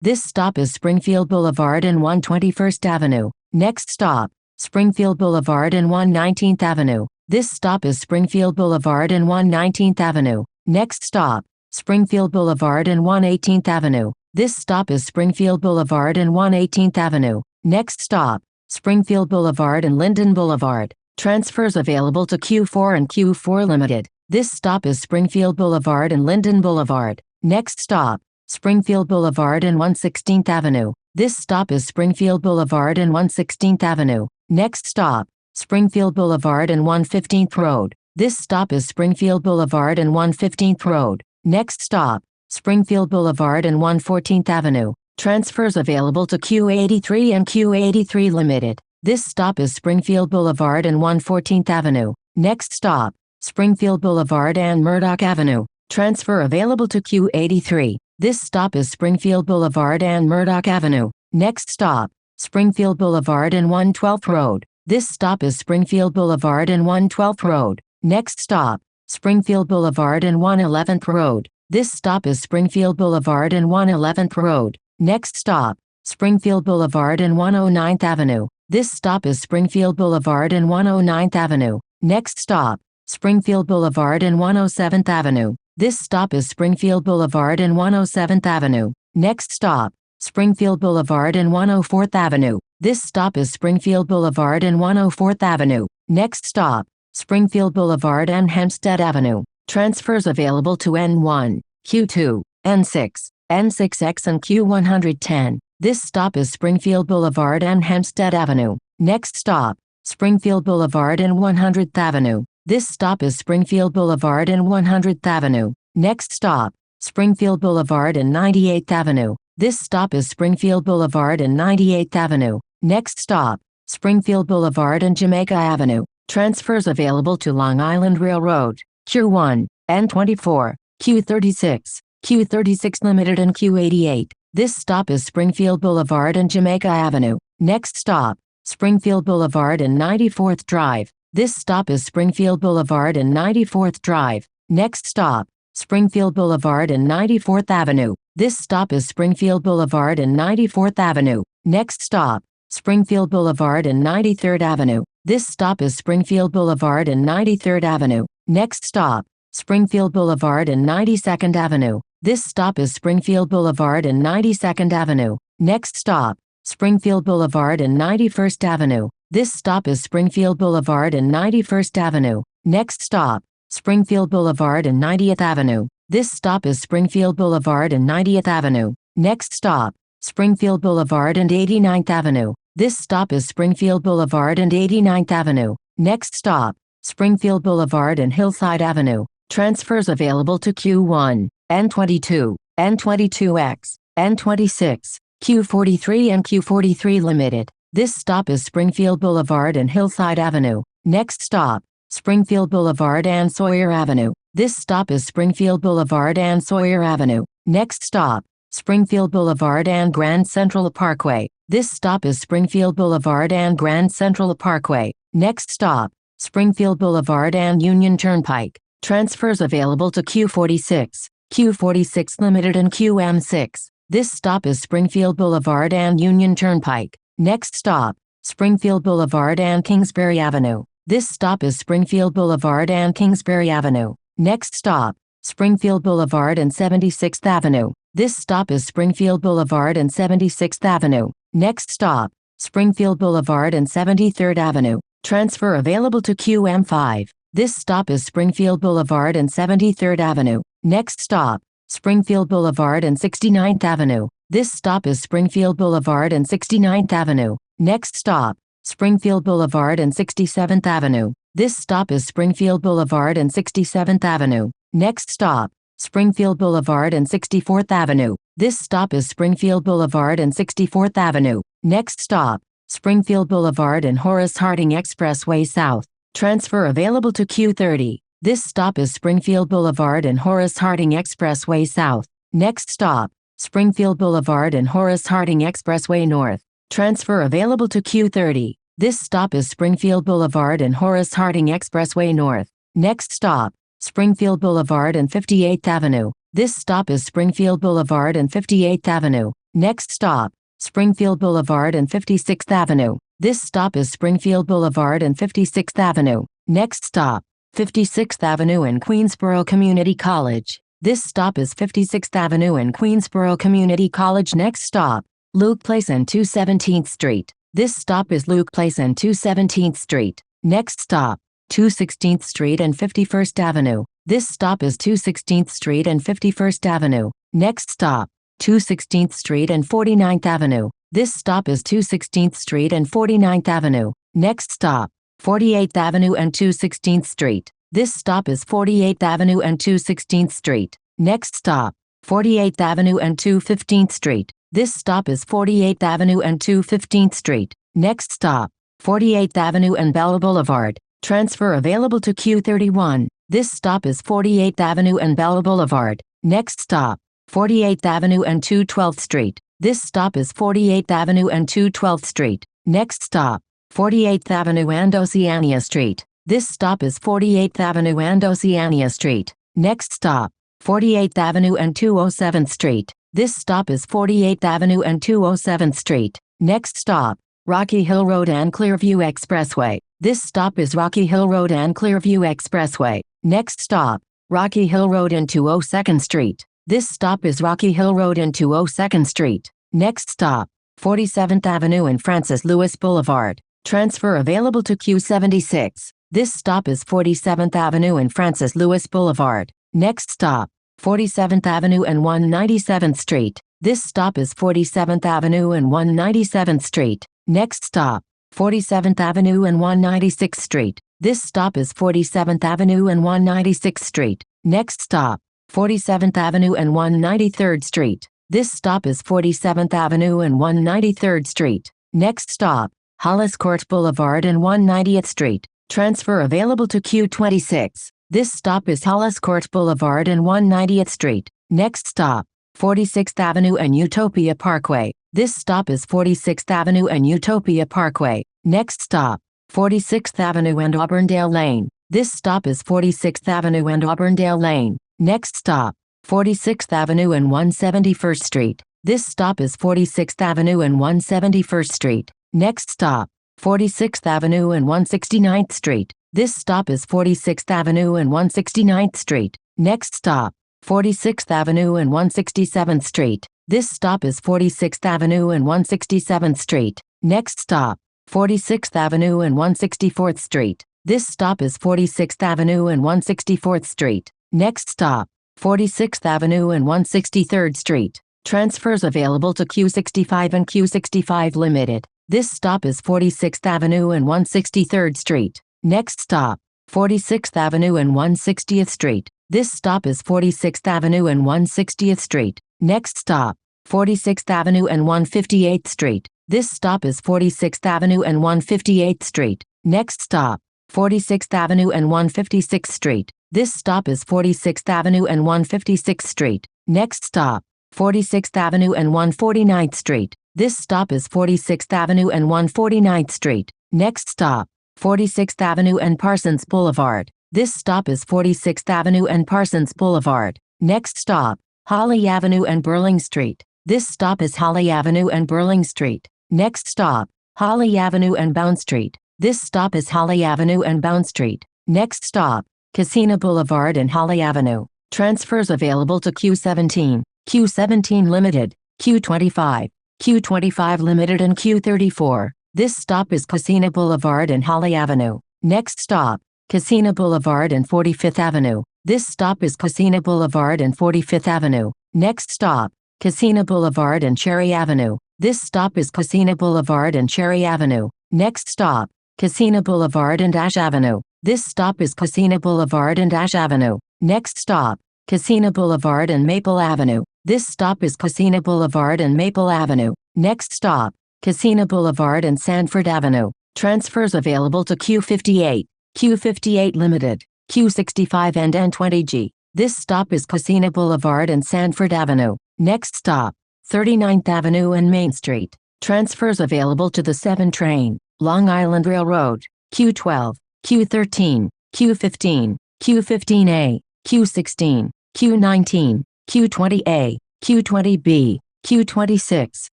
This stop is Springfield Boulevard and 121st Avenue. Next stop, Springfield Boulevard and 119th Avenue. This stop is Springfield Boulevard and 119th Avenue. Next stop, Springfield Boulevard and 118th Avenue. This stop is Springfield Boulevard and 118th Avenue. Next stop, Springfield Boulevard and Linden Boulevard. Transfers available to Q4 and Q4 Limited. This stop is Springfield Boulevard and Linden Boulevard. Next stop, Springfield Boulevard and 116th Avenue. This stop is Springfield Boulevard and 116th Avenue. Next stop, Springfield Boulevard and 115th Road. This stop is Springfield Boulevard and 115th Road. Next stop, Springfield Boulevard and 114th Avenue. Transfers available to Q83 and Q83 Limited. This stop is Springfield Boulevard and 114th Avenue. Next stop, Springfield Boulevard and Murdoch Avenue. Transfer available to Q83. This stop is Springfield Boulevard and Murdoch Avenue. Next stop, Springfield Boulevard and 112th Road. This stop is Springfield Boulevard and 112th Road. Next stop, Springfield Boulevard and 111th Road. This stop is Springfield Boulevard and 111th Road. Next stop, Springfield Boulevard and 109th Avenue. This stop is Springfield Boulevard and 109th Avenue. Next stop, Springfield Boulevard and 107th Avenue. This stop is Springfield Boulevard and 107th Avenue. Next stop, Springfield Boulevard and 104th Avenue. This stop is Springfield Boulevard and 104th Avenue. Next stop, Springfield Boulevard and Hempstead Avenue. Transfers available to N1, Q2, N6, N6X and Q110. This stop is Springfield Boulevard and Hempstead Avenue. Next stop, Springfield Boulevard and 100th Avenue. This stop is Springfield Boulevard and 100th Avenue. Next stop, Springfield Boulevard and 98th Avenue. This stop is Springfield Boulevard and 98th Avenue. Next stop, Springfield Boulevard and Jamaica Avenue. Transfers available to Long Island Railroad, Q1, N24, Q36, Q36 Limited and Q88. This stop is Springfield Boulevard and Jamaica Avenue. Next stop, Springfield Boulevard and 94th Drive. This stop is Springfield Boulevard and 94th Drive. Next stop, Springfield Boulevard and 94th Avenue. This stop is Springfield Boulevard and 94th Avenue. Next stop, Springfield Boulevard and 93rd Avenue. This stop is Springfield Boulevard and 93rd Avenue. Next stop, Springfield Boulevard and 92nd Avenue. This stop is Springfield Boulevard and 92nd Avenue. Next stop, Springfield Boulevard and 91st Avenue. This stop is Springfield Boulevard and 91st Avenue. Next stop, Springfield Boulevard and 90th Avenue. This stop is Springfield Boulevard and 90th Avenue. Next stop, Springfield Boulevard and 89th Avenue. This stop is Springfield Boulevard and 89th Avenue. Next stop, Springfield Boulevard and Hillside Avenue. Transfers available to Q1, N22, N22X, N26, Q43 and Q43 Limited. This stop is Springfield Boulevard and Hillside Avenue. Next stop, Springfield Boulevard and Sawyer Avenue. This stop is Springfield Boulevard and Sawyer Avenue. Next stop, Springfield Boulevard and Grand Central Parkway. This stop is Springfield Boulevard and Grand Central Parkway. Next stop, Springfield Boulevard and Union Turnpike. Transfers available to Q46, Q46 Limited and QM6. This stop is Springfield Boulevard and Union Turnpike. Next stop, Springfield Boulevard and Kingsbury Avenue. This stop is Springfield Boulevard and Kingsbury Avenue. Next stop, Springfield Boulevard and 76th Avenue. This stop is Springfield Boulevard and 76th Avenue. Next stop, Springfield Boulevard and 73rd Avenue. Transfer available to QM5. This stop is Springfield Boulevard and 73rd Avenue. Next stop, Springfield Boulevard and 69th Avenue. This stop is Springfield Boulevard and 69th Avenue. Next stop, Springfield Boulevard and 67th Avenue. This stop is Springfield Boulevard and 67th Avenue. Next stop, Springfield Boulevard and 64th Avenue. This stop is Springfield Boulevard and 64th Avenue. Next stop, Springfield Boulevard and Horace Harding Expressway South. Transfer available to Q30. This stop is Springfield Boulevard and Horace Harding Expressway South. Next stop, Springfield Boulevard and Horace Harding Expressway North. Transfer available to Q30. This stop is Springfield Boulevard and Horace Harding Expressway North. Next stop, Springfield Boulevard and 58th Avenue. This stop is Springfield Boulevard and 58th Avenue. Next stop, Springfield Boulevard and 56th Avenue. This stop is Springfield Boulevard and 56th Avenue. Next stop, 56th Avenue and Queensboro Community College. This stop is 56th Avenue and Queensboro Community College. Next stop, Luke Place and 217th Street. This stop is Luke Place and 217th Street. Next stop, 216th Street and 51st Avenue. This stop is 216th Street and 51st Avenue. Next stop, 216th Street and 49th Avenue. This stop is 216th Street and 49th Avenue. Next stop, 48th Avenue and 216th Street. This stop is 48th Avenue and 216th Street. Next stop, 48th Avenue and 215th Street. This stop is 48th Avenue and 215th Street. Next stop, 48th Avenue and Bella Boulevard. Transfer available to Q31. This stop is 48th Avenue and Bella Boulevard. Next stop, 48th Avenue and 212th Street. This stop is 48th Avenue and 212th Street. Next stop, 48th Avenue and Oceania Street. This stop is 48th Avenue and Oceania Street. Next stop, 48th Avenue and 207th Street. This stop is 48th Avenue and 207th Street. Next stop, Rocky Hill Road and Clearview Expressway. This stop is Rocky Hill Road and Clearview Expressway. Next stop, Rocky Hill Road and 202nd Street. This stop is Rocky Hill Road and 202nd Street. Next stop, 47th Avenue and Francis Lewis Boulevard. Transfer available to Q76. This stop is 47th Avenue and Francis Lewis Boulevard. Next stop, 47th Avenue and 197th Street. This stop is 47th Avenue and 197th Street. Next stop, 47th Avenue and 196th Street. This stop is 47th Avenue and 196th Street. Next stop, 47th Avenue and 193rd Street. This stop is 47th Avenue and 193rd Street. Next stop, Hollis Court Boulevard and 190th Street. Transfer available to Q26. This stop is Hollis Court Boulevard and 190th Street. Next stop, 46th Avenue and Utopia Parkway. This stop is 46th Avenue and Utopia Parkway. Next stop, 46th Avenue and Auburndale Lane. This stop is 46th Avenue and Auburndale Lane. Next stop, 46th Avenue and 171st Street. This stop is 46th Avenue and 171st Street. Next stop, 46th Avenue and 169th Street. This stop is 46th Avenue and 169th Street. Next stop, 46th Avenue and 167th Street. This stop is 46th Avenue and 167th Street. Next stop, 46th Avenue and 164th Street. This stop is 46th Avenue and 164th Street. Next stop, 46th Avenue and 163rd Street. Transfers available to Q65 and Q65 Limited. This stop is 46th Avenue and 163rd Street. Next stop, 46th Avenue and 160th Street. This stop is 46th Avenue and 160th Street. Next stop, 46th Avenue and 158th Street. This stop is 46th Avenue and 158th Street. Next stop, 46th Avenue and 156th Street. This stop is 46th Avenue and 156th Street. Next stop, 46th Avenue and 149th Street. This stop is 46th Avenue and 149th Street. Next stop, 46th Avenue and Parsons Boulevard. This stop is 46th Avenue and Parsons Boulevard. Next stop, Holly Avenue and Burling Street. This stop is Holly Avenue and Burling Street. Next stop, Holly Avenue and Bound Street. This stop is Holly Avenue and Bound Street. Next stop, Casino Boulevard and Holly Avenue. Transfers available to Q17, Q17 Limited, Q25, Q25 Limited and Q34. This stop is Casino Boulevard and Holly Avenue. Next stop, Casino Boulevard and 45th Avenue. This stop is Casino Boulevard and 45th Avenue. Next stop, Casino Boulevard and Cherry Avenue. This stop is Casino Boulevard and Cherry Avenue. Next stop, Casino Boulevard and Ash Avenue. This stop is Casino Boulevard and Ash Avenue. Next stop, Casino Boulevard and Maple Avenue. This stop is Casino Boulevard and Maple Avenue. Next stop, Casino Boulevard and Sanford Avenue. Transfers available to Q58, Q58 Limited, Q65 and N20G. This stop is Casino Boulevard and Sanford Avenue. Next stop, 39th Avenue and Main Street. Transfers available to the 7 train, Long Island Railroad, Q12, Q13, Q15, Q15A, Q16, Q19, Q20A, Q20B, Q26,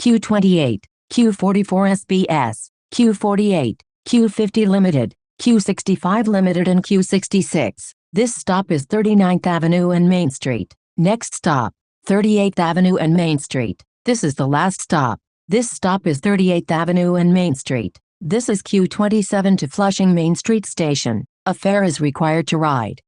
Q28, Q44 SBS, Q48, Q50 Limited, Q65 Limited and Q66. This stop is 39th Avenue and Main Street. Next stop, 38th Avenue and Main Street. This is the last stop. This stop is 38th Avenue and Main Street. This is Q27 to Flushing Main Street Station. A fare is required to ride.